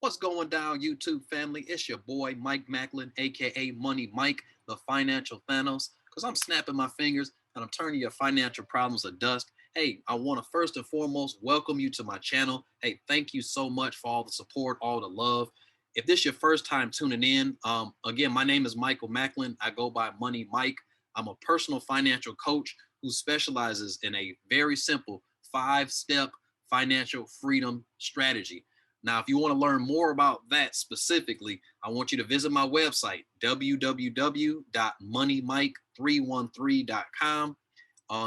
What's going down, YouTube family? It's your boy, Mike Macklin, aka Money Mike, the financial Thanos, because I'm snapping my fingers and I'm turning your financial problems to dust. Hey, I want to first and foremost welcome you to my channel. Hey, thank you so much for all the support, all the love. If this is your first time tuning in, again, my name is Michael Macklin. I go by Money Mike. I'm a personal financial coach who specializes in a very simple 5-step financial freedom strategy. Now, if you want to learn more about that specifically, I want you to visit my website, www.moneymike313.com.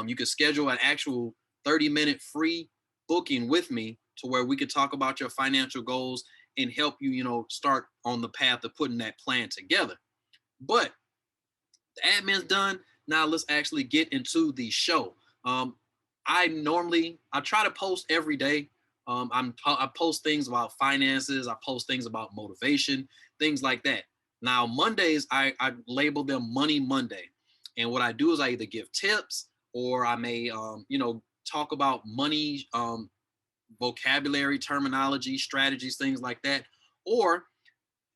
You can schedule an actual 30-minute free booking with me to where we could talk about your financial goals and help you, start on the path of putting that plan together. But the admin's done. Now let's actually get into the show. I try to post every day. I post things about finances. I post things about motivation, things like that. Now Mondays, I label them Money Monday, and what I do is I either give tips or I may, talk about money, vocabulary, terminology, strategies, things like that. Or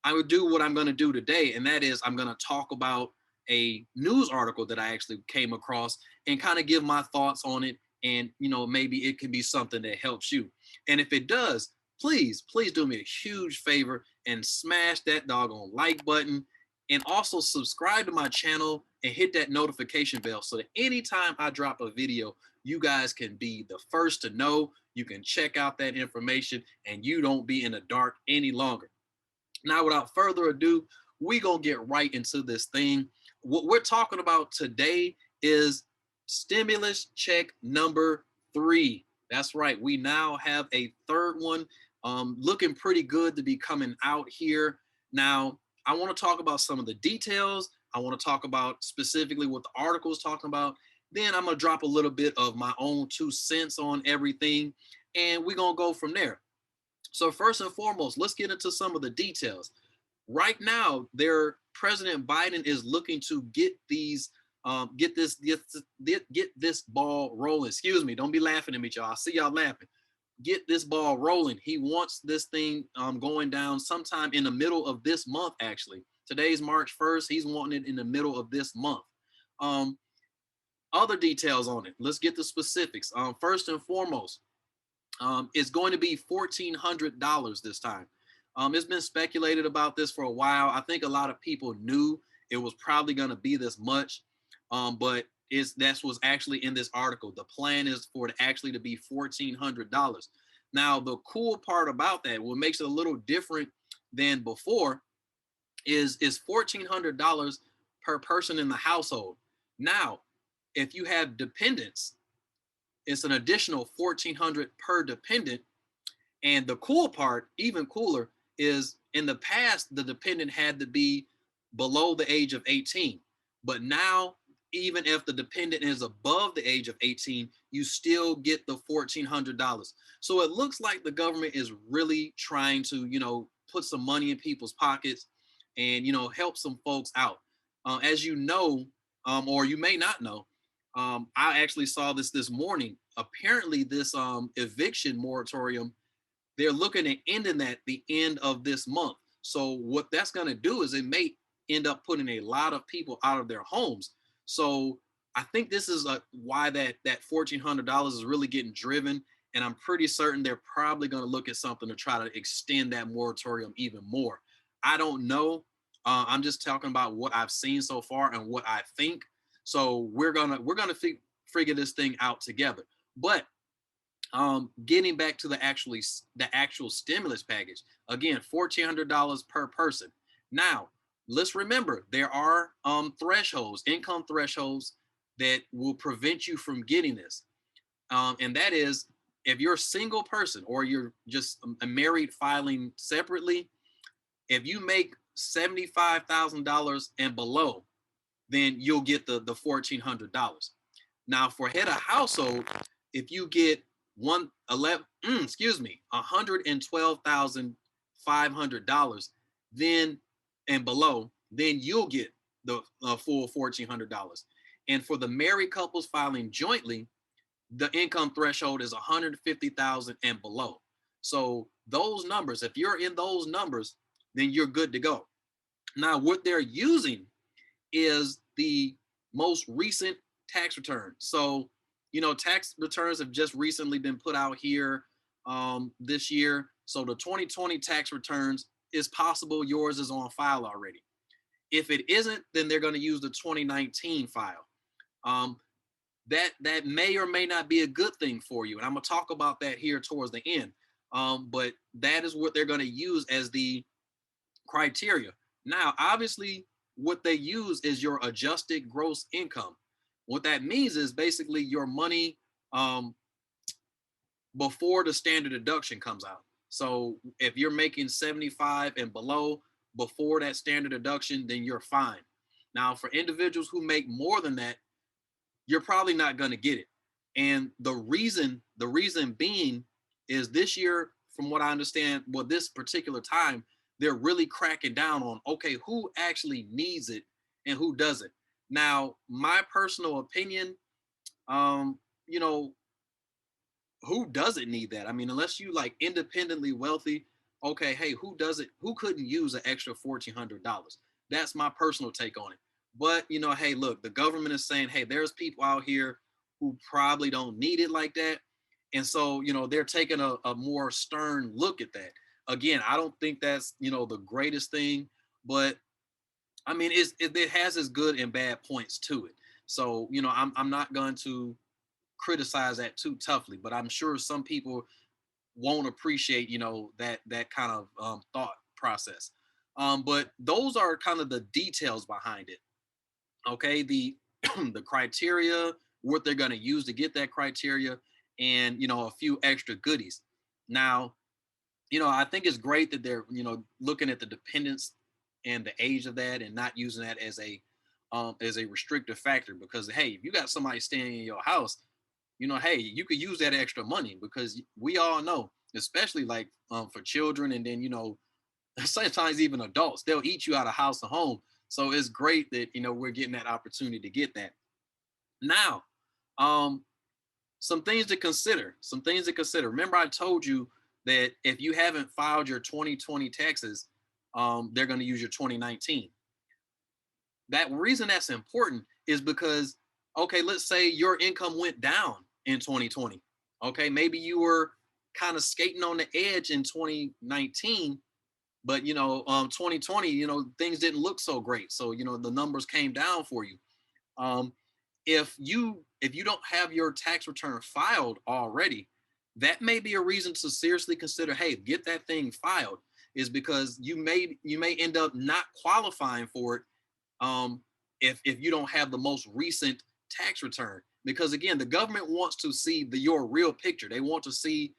I would do what I'm going to do today, and that is I'm going to talk about a news article that I actually came across and kind of give my thoughts on it. And, maybe it can be something that helps you. And if it does, please do me a huge favor and smash that doggone like button. And also subscribe to my channel and hit that notification bell so that anytime I drop a video, you guys can be the first to know. You can check out that information and you don't be in the dark any longer. Now, without further ado, we're going to get right into this thing. What we're talking about today is stimulus check number 3. That's right. We now have a third one looking pretty good to be coming out here. Now, I want to talk about some of the details. I want to talk about specifically what the article is talking about. Then I'm going to drop a little bit of my own 2 cents on everything, and we're going to go from there. So first and foremost, let's get into some of the details. Right now, President Biden is looking to get this ball rolling. Excuse me, don't be laughing at me, y'all. I see y'all laughing. Get this ball rolling. He wants this thing going down sometime in the middle of this month. Actually, today's March 1st. He's wanting it in the middle of this month. Other details on it. Let's get the specifics. First and foremost, it's going to be $1,400 this time. It's been speculated about this for a while. I think a lot of people knew it was probably going to be this much, but that's what's actually in this article. The plan is for it actually to be $1,400. Now, the cool part about that, what makes it a little different than before, is $1,400 per person in the household. Now, if you have dependents, it's an additional $1,400 per dependent. And the cool part, even cooler, is in the past, the dependent had to be below the age of 18. But now, even if the dependent is above the age of 18, you still get the $1,400. So it looks like the government is really trying to, put some money in people's pockets and, help some folks out. As you know, or you may not know, I actually saw this morning. Apparently, this eviction moratorium, they're looking at ending at the end of this month. So what that's going to do is it may end up putting a lot of people out of their homes. So I think this is why that $1,400 is really getting driven. And I'm pretty certain they're probably going to look at something to try to extend that moratorium even more. I don't know. I'm just talking about what I've seen so far and what I think. So we're gonna figure this thing out together. But getting back to the actual stimulus package, again, $1,400 per person. Now, let's remember there are income thresholds that will prevent you from getting this, and that is if you're a single person or you're just a married filing separately. If you make $75,000 and below, then you'll get the $1,400. Now, for head of household, if you get $112,500 then and below, then you'll get the full $1,400. And for the married couples filing jointly, the income threshold is $150,000 and below. So those numbers, if you're in those numbers, then you're good to go. Now, what they're using is the most recent tax return. So, tax returns have just recently been put out here this year. So the 2020 tax returns is possible yours is on file already. If it isn't, then they're going to use the 2019 file. Um, that may or may not be a good thing for you, and I'm going to talk about that here towards the end. But that is what they're going to use as the criteria. Now, obviously, what they use is your adjusted gross income. What that means is basically your money um, before the standard deduction comes out. So if you're making 75 and below before that standard deduction, then you're fine. Now, for individuals who make more than that, you're probably not going to get it. And the reason being is this year, from what I understand, well, this particular time, they're really cracking down on, okay, who actually needs it and who doesn't. Now, my personal opinion, um, you know, who doesn't need that? I mean, unless you like independently wealthy, okay, hey, who does it? Who couldn't use an extra $1,400? That's my personal take on it. But hey, look, the government is saying, hey, there's people out here who probably don't need it like that. And so, they're taking a more stern look at that. Again, I don't think that's, the greatest thing, but I mean, it has its good and bad points to it. So, I'm not going to criticize that too toughly, but I'm sure some people won't appreciate, that kind of thought process. But those are kind of the details behind it. Okay, the the criteria, what they're going to use to get that criteria, and a few extra goodies. Now, I think it's great that they're looking at the dependence and the age of that, and not using that as a restrictive factor. Because hey, if you got somebody staying in your house, hey, you could use that extra money, because we all know, especially like for children, and then sometimes even adults, they'll eat you out of house and home. So it's great that we're getting that opportunity to get that. Now, um, some things to consider. Some things to consider. Remember, I told you that if you haven't filed your 2020 taxes, they're going to use your 2019. That reason that's important is because, okay, let's say your income went down in 2020. Okay, maybe you were kind of skating on the edge in 2019, but 2020, things didn't look so great. So the numbers came down for you. Um, if you don't have your tax return filed already, that may be a reason to seriously consider, hey, get that thing filed, is because you may end up not qualifying for it, um, if you don't have the most recent tax return. Because again, the government wants to see your real picture. They want to see,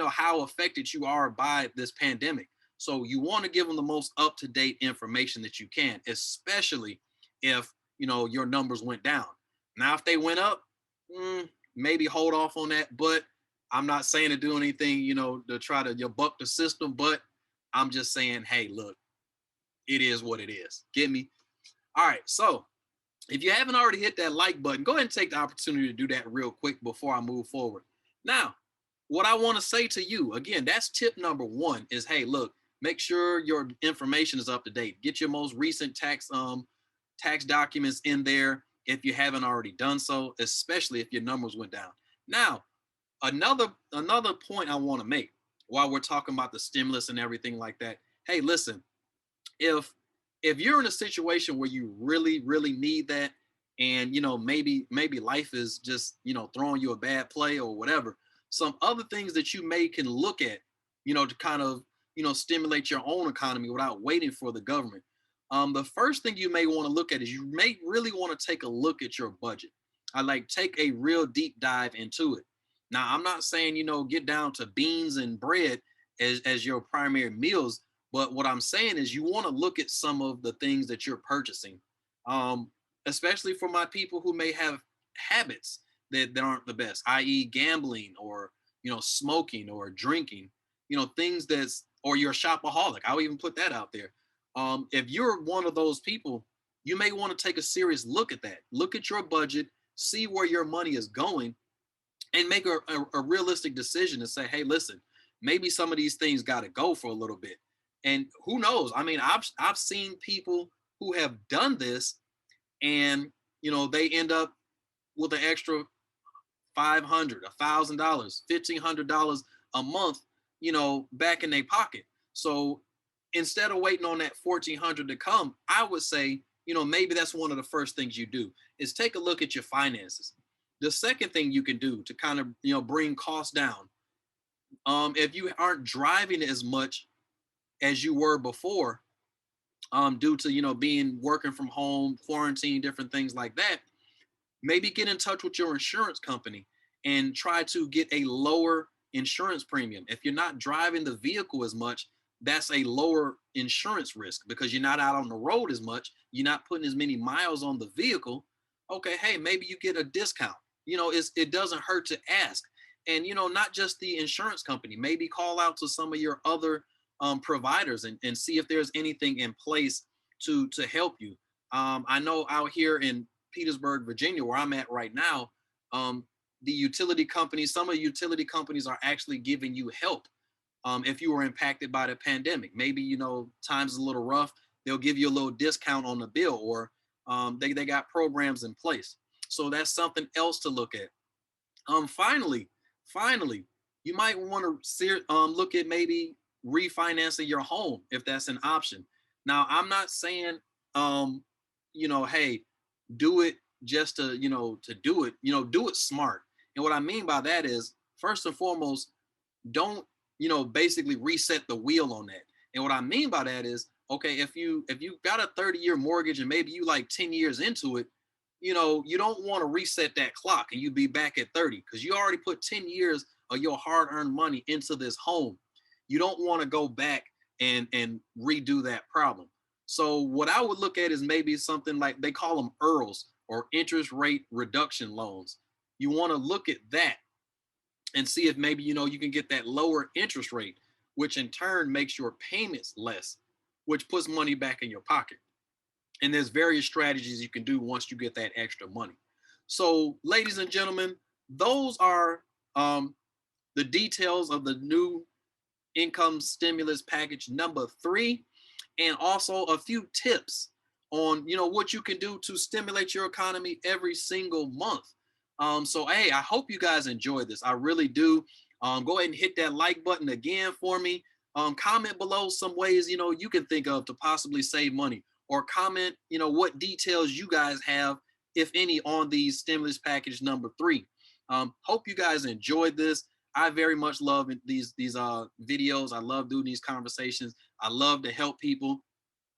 how affected you are by this pandemic. So you want to give them the most up to date information that you can, especially if your numbers went down. Now, if they went up, maybe hold off on that. But I'm not saying to do anything, to try to buck the system. But I'm just saying, hey, look, it is what it is. Get me? All right. So if you haven't already hit that like button, go ahead and take the opportunity to do that real quick before I move forward. Now, what I want to say to you, again, that's tip number one, is, hey, look, make sure your information is up to date. Get your most recent tax documents in there if you haven't already done so, especially if your numbers went down. Now, another point I want to make while we're talking about the stimulus and everything like that. Hey, listen, if you're in a situation where you really really need that, and maybe life is just throwing you a bad play or whatever, some other things that you may can look at, to kind of stimulate your own economy without waiting for the government. The first thing you may want to look at is, you may really want to take a look at your budget. I like take a real deep dive into it. Now, I'm not saying get down to beans and bread as your primary meals, but what I'm saying is, you want to look at some of the things that you're purchasing, um, especially for my people who may have habits that aren't the best, i.e., gambling, or smoking or drinking, things or you're a shopaholic. I'll even put that out there. If you're one of those people, you may want to take a serious look at that. Look at your budget, see where your money is going, and make a realistic decision and say, hey, listen, maybe some of these things got to go for a little bit. And who knows? I mean, I've seen people who have done this, and they end up with an extra $500, $1,000, $1,500 a month, back in their pocket. So instead of waiting on that 1,400 to come, I would say, maybe that's one of the first things you do is take a look at your finances. The second thing you can do to kind of, bring costs down, if you aren't driving as much as you were before, due to, being working from home, quarantine, different things like that, maybe get in touch with your insurance company and try to get a lower insurance premium. If you're not driving the vehicle as much, that's a lower insurance risk because you're not out on the road as much. You're not putting as many miles on the vehicle. Okay, hey, maybe you get a discount. It doesn't hurt to ask. And, not just the insurance company, maybe call out to some of your other providers and see if there's anything in place to help you. I know out here in Petersburg, Virginia, where I'm at right now, the utility companies, some of the utility companies are actually giving you help. If you were impacted by the pandemic, maybe, times is a little rough, they'll give you a little discount on the bill, or they got programs in place. So that's something else to look at. Finally, you might want to look at maybe refinancing your home if that's an option. Now, I'm not saying, hey, do it just to do it, do it smart. And what I mean by that is, first and foremost, don't, basically reset the wheel on that. And what I mean by that is, okay, if you got a 30-year mortgage and maybe you like 10 years into it, you don't want to reset that clock and you be back at 30 because you already put 10 years of your hard-earned money into this home. You don't want to go back and redo that problem. So what I would look at is maybe something like, they call them ERLs, or interest rate reduction loans. You want to look at that and see if maybe, you can get that lower interest rate, which in turn makes your payments less, which puts money back in your pocket. And there's various strategies you can do once you get that extra money. So, ladies and gentlemen, those are the details of the new income stimulus package number 3, and also a few tips on, what you can do to stimulate your economy every single month. So, hey, I hope you guys enjoyed this. I really do. Go ahead and hit that like button again for me. Comment below some ways, you can think of to possibly save money, or comment, what details you guys have, if any, on these stimulus package number 3. Hope you guys enjoyed this. I very much love these videos. I love doing these conversations. I love to help people.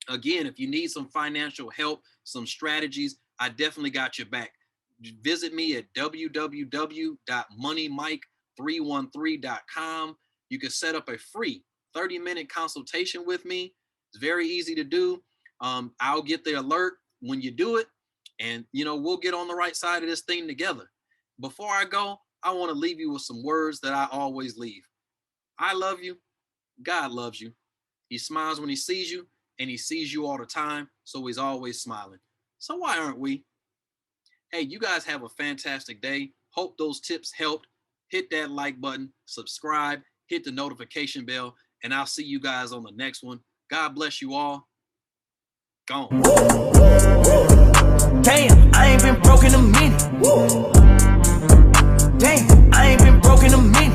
Again, if you need some financial help, some strategies, I definitely got your back. Visit me at www.moneymike313.com. You can set up a free 30-minute consultation with me. It's very easy to do. I'll get the alert when you do it, and we'll get on the right side of this thing together. Before I go, I want to leave you with some words that I always leave. I love you. God loves you. He smiles when he sees you, and he sees you all the time, so he's always smiling. So why aren't we? Hey, you guys have a fantastic day. Hope those tips helped. Hit that like button, subscribe, hit the notification bell, and I'll see you guys on the next one. God bless you all. Gone. Damn, I ain't been broke in a minute. Damn, I ain't been broke in a minute.